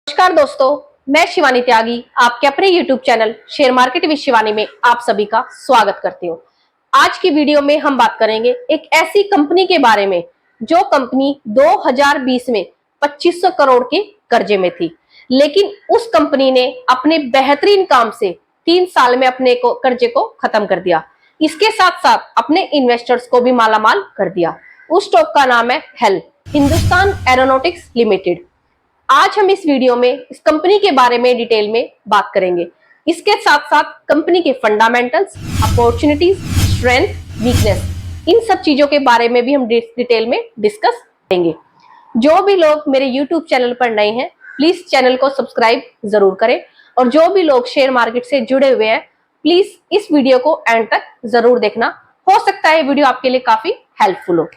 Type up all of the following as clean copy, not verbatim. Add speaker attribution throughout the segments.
Speaker 1: नमस्कार दोस्तों, मैं शिवानी त्यागी आपके अपने YouTube channel share market with Shivani में आप सभी का स्वागत करती हूँ। आज की वीडियो में हम बात करेंगे एक ऐसी कंपनी के बारे में जो कंपनी 2020 में 2500 करोड़ के कर्जे में थी, लेकिन उस कंपनी ने अपने बेहतरीन काम से 3 साल में अपने कर्जे को खत्म कर दिया। इसके साथ साथ अपने इन्वेस्टर्स को भी मालामाल कर दिया। उस स्टॉक का नाम है हेल, हिंदुस्तान एरोनॉटिक्स लिमिटेड। आज हम इस वीडियो में इस कंपनी के बारे में डिटेल में बात करेंगे। इसके साथ साथ कंपनी के फंडामेंटल्स, अपॉर्चुनिटीज, स्ट्रेंथ, वीकनेस, इन सब चीजों के बारे में भी हम डिटेल में डिस्कस करेंगे। जो भी लोग मेरे YouTube चैनल पर नए हैं, प्लीज चैनल को सब्सक्राइब जरूर करें, और जो भी लोग शेयर मार्केट से जुड़े हुए हैं, प्लीज इस वीडियो को एंड तक जरूर देखना। हो सकता है वीडियो आपके लिए काफी हेल्पफुल हो।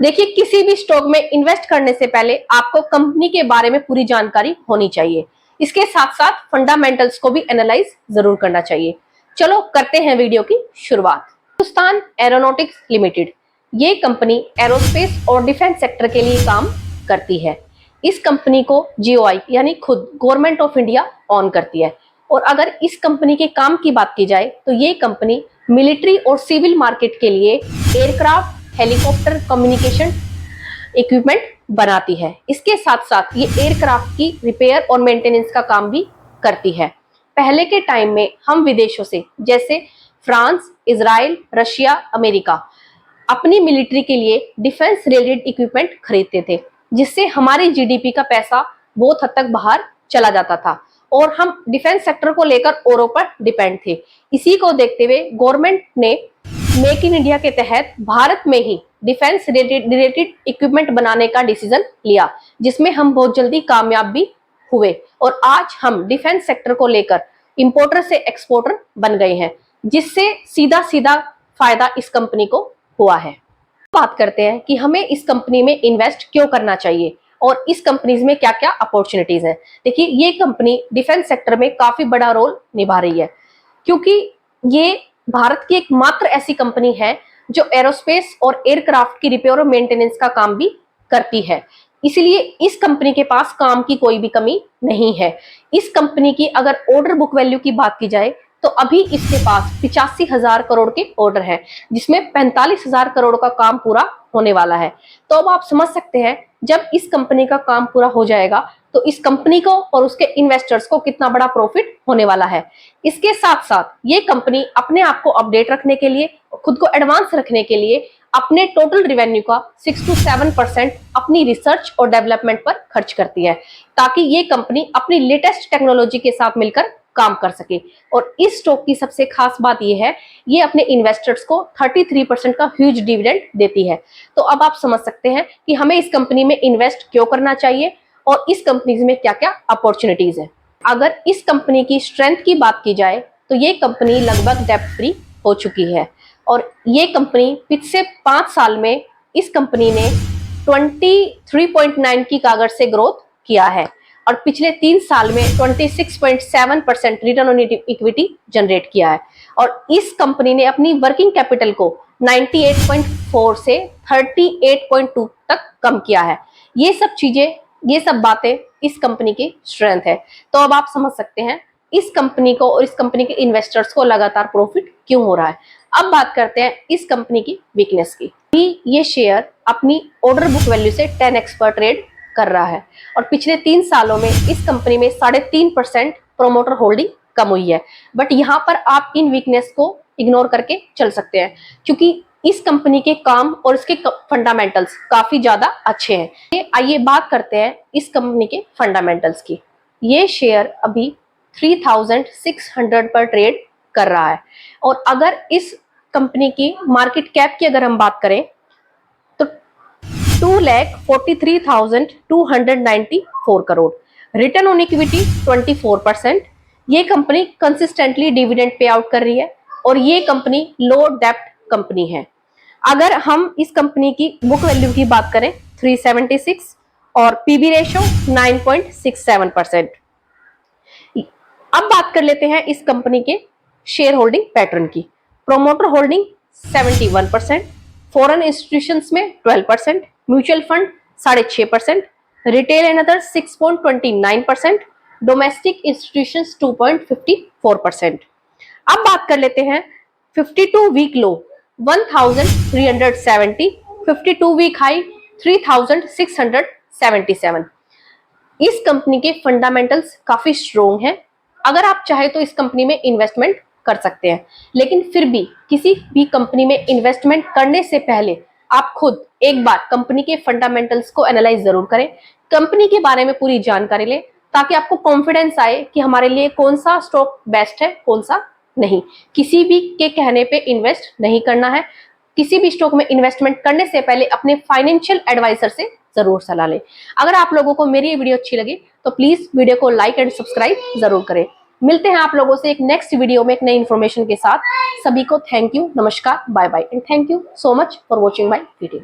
Speaker 1: देखिए, किसी भी स्टॉक में इन्वेस्ट करने से पहले आपको कंपनी के बारे में पूरी जानकारी होनी चाहिए। इसके साथ साथ फंडामेंटल्स को भी एनालाइज जरूर करना चाहिए। चलो करते हैं वीडियो की शुरुआत। हिंदुस्तान एरोनॉटिक्स लिमिटेड, ये कंपनी एरोस्पेस और डिफेंस सेक्टर के लिए काम करती है। इस कंपनी को जीओआई यानी खुद गवर्नमेंट ऑफ इंडिया ऑन करती है। और अगर इस कंपनी के काम की बात की जाए तो ये कंपनी मिलिट्री और सिविल मार्केट के लिए एयरक्राफ्ट, हेलीकॉप्टर, कम्युनिकेशन इक्विपमेंट बनाती है। इसके साथ साथ ये एयरक्राफ्ट की रिपेयर और मेंटेनेंस का काम भी करती है। पहले के टाइम में हम विदेशों से जैसे फ्रांस, इजराइल, रशिया, अमेरिका अपनी मिलिट्री के लिए डिफेंस रिलेटेड इक्विपमेंट खरीदते थे, जिससे हमारी जीडीपी का पैसा बहुत हद तक बाहर चला जाता था और हम डिफेंस सेक्टर को लेकर औरों पर डिपेंड थे। इसी को देखते हुए गवर्नमेंट ने मेक इन इंडिया के तहत भारत में ही डिफेंस रिलेटेड इक्विपमेंट बनाने का डिसीजन लिया, जिसमें हम बहुत जल्दी कामयाब भी हुए और आज हम डिफेंस सेक्टर को लेकर इंपोर्टर से एक्सपोर्टर बन गए हैं, जिससे सीधा सीधा फायदा इस कंपनी को हुआ है। बात करते हैं कि हमें इस कंपनी में इन्वेस्ट क्यों करना चाहिए और इस कंपनीज में क्या क्या अपॉर्चुनिटीज है। देखिए, ये कंपनी डिफेंस सेक्टर में काफी बड़ा रोल निभा रही है, क्योंकि ये भारत की एकमात्र ऐसी कंपनी है जो एरोस्पेस और एयरक्राफ्ट की रिपेयर और मेंटेनेंस का काम भी करती है। इसलिए इस कंपनी के पास काम की कोई भी कमी नहीं है। इस कंपनी की अगर ऑर्डर बुक वैल्यू की बात की जाए तो अभी इसके पास 85,000 करोड़ के ऑर्डर हैं, जिसमें 45,000 करोड़ का काम पूरा होने वाला है। तो अब आप समझ सकते हैं, जब इस कंपनी का काम पूरा हो जाएगा तो इस कंपनी को और उसके इन्वेस्टर्स को कितना बड़ा प्रॉफिट होने वाला है। इसके साथ साथ ये कंपनी अपने आप को अपडेट रखने के लिए, खुद को एडवांस रखने के लिए अपने टोटल रिवेन्यू का 6 to 7% अपनी रिसर्च और डेवलपमेंट पर खर्च करती है, ताकि ये कंपनी अपनी लेटेस्ट टेक्नोलॉजी के साथ मिलकर काम कर सके। और इस स्टॉक की सबसे खास बात यह है, ये अपने इन्वेस्टर्स को 33% का ह्यूज डिविडेंड देती है। तो अब आप समझ सकते हैं कि हमें इस कंपनी में इन्वेस्ट क्यों करना चाहिए और इस कंपनीज में क्या क्या अपॉर्चुनिटीज है। अगर इस कंपनी की स्ट्रेंथ की बात की जाए तो ये कंपनी लगभग डेब्ट फ्री हो चुकी है और ये कंपनी पिछले 5 साल में इस कंपनी ने 23.9 की कागज से ग्रोथ किया है और पिछले 3 साल में 26.7% रिटर्न ऑन इक्विटी जनरेट किया है। और इस कंपनी ने अपनी वर्किंग कैपिटल को 98.4 से 38.2 तक कम किया है। ये सब बातें इस कंपनी की स्ट्रेंथ है। तो अब आप समझ सकते हैं इस कंपनी को और इस कंपनी के इन्वेस्टर्स को लगातार प्रॉफिट क्यों हो रहा है। अब बात करते हैं इस कंपनी की वीकनेस की। ये शेयर अपनी ऑर्डर बुक वैल्यू से 10x पर ट्रेड कर रहा है और पिछले 3 सालों में इस कंपनी में 3.5% प्रोमोटर होल्डिंग कम हुई है। बट यहाँ पर आप इन वीकनेस को इग्नोर करके चल सकते हैं, क्योंकि इस कंपनी के काम और इसके फंडामेंटल्स काफी ज्यादा अच्छे हैं। आइए बात करते हैं इस कंपनी के फंडामेंटल्स की। ये शेयर अभी 3,600 पर ट्रेड कर रहा है और अगर इस कंपनी की मार्केट कैप की अगर हम बात करें तो 2,43,294 करोड़, रिटर्न ऑन इक्विटी 24%। ये company consistently dividend pay out कर रही है और ये कंपनी लो डेप्ट कंपनी है। अगर हम इस कंपनी की बुक वैल्यू की बात करें 376 और पीबी रेशो 9.67%। अब बात कर लेते हैं इस कंपनी के शेयर होल्डिंग पैटर्न की। प्रोमोटर होल्डिंग 71%, फॉरेन इंस्टीट्यूशंस में 12%, mutual fund 6.5%, retail and other 6.29%, domestic institutions 2.54%। अब बात कर लेते हैं 52 वीक लो 1370, 52 वीक हाई 3677। इस कंपनी के फंडामेंटल्स काफी स्ट्रोंग हैं। अगर आप चाहे तो इस कंपनी में इन्वेस्टमेंट कर सकते हैं, लेकिन फिर भी किसी भी कंपनी में इन्वेस्टमेंट करने से पहले आप खुद एक बार कंपनी के फंडामेंटल्स को एनालाइज जरूर करें, कंपनी के बारे में पूरी जानकारी लें, ताकि आपको कॉन्फिडेंस आए कि हमारे लिए कौन सा स्टॉक बेस्ट है, कौन सा नहीं। किसी भी के कहने पे इन्वेस्ट नहीं करना है। किसी भी स्टॉक में इन्वेस्टमेंट करने से पहले अपने फाइनेंशियल एडवाइजर से जरूर सलाह लें। अगर आप लोगों को मेरी ये वीडियो अच्छी लगी तो प्लीज वीडियो को लाइक एंड सब्सक्राइब जरूर करें। मिलते हैं आप लोगों से एक नेक्स्ट वीडियो में एक नई इन्फॉर्मेशन के साथ। सभी को थैंक यू, नमस्कार, bye bye and thank you so much for watching my video.